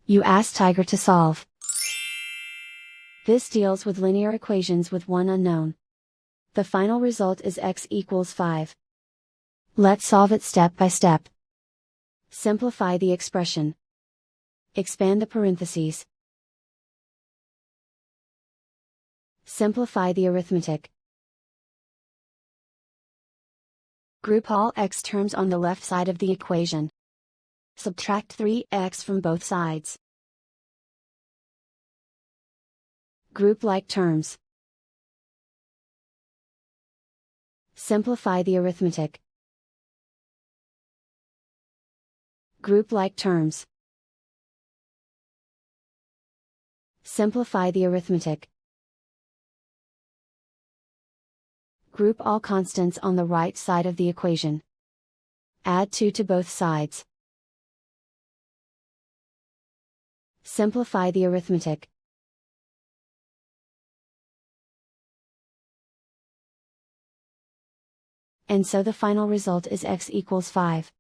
You ask Tiger to solve. This deals with linear equations with one unknown. The final result is x equals 5. Let's solve it step by step. Simplify the expression. Expand the parentheses. Simplify the arithmetic. Group all x terms on the left side of the equation. Subtract 3x from both sides. Group like terms. Simplify the arithmetic. Group like terms. Simplify the arithmetic. Group all constants on the right side of the equation. Add 2 to both sides. Simplify the arithmetic. And so the final result is x equals 5.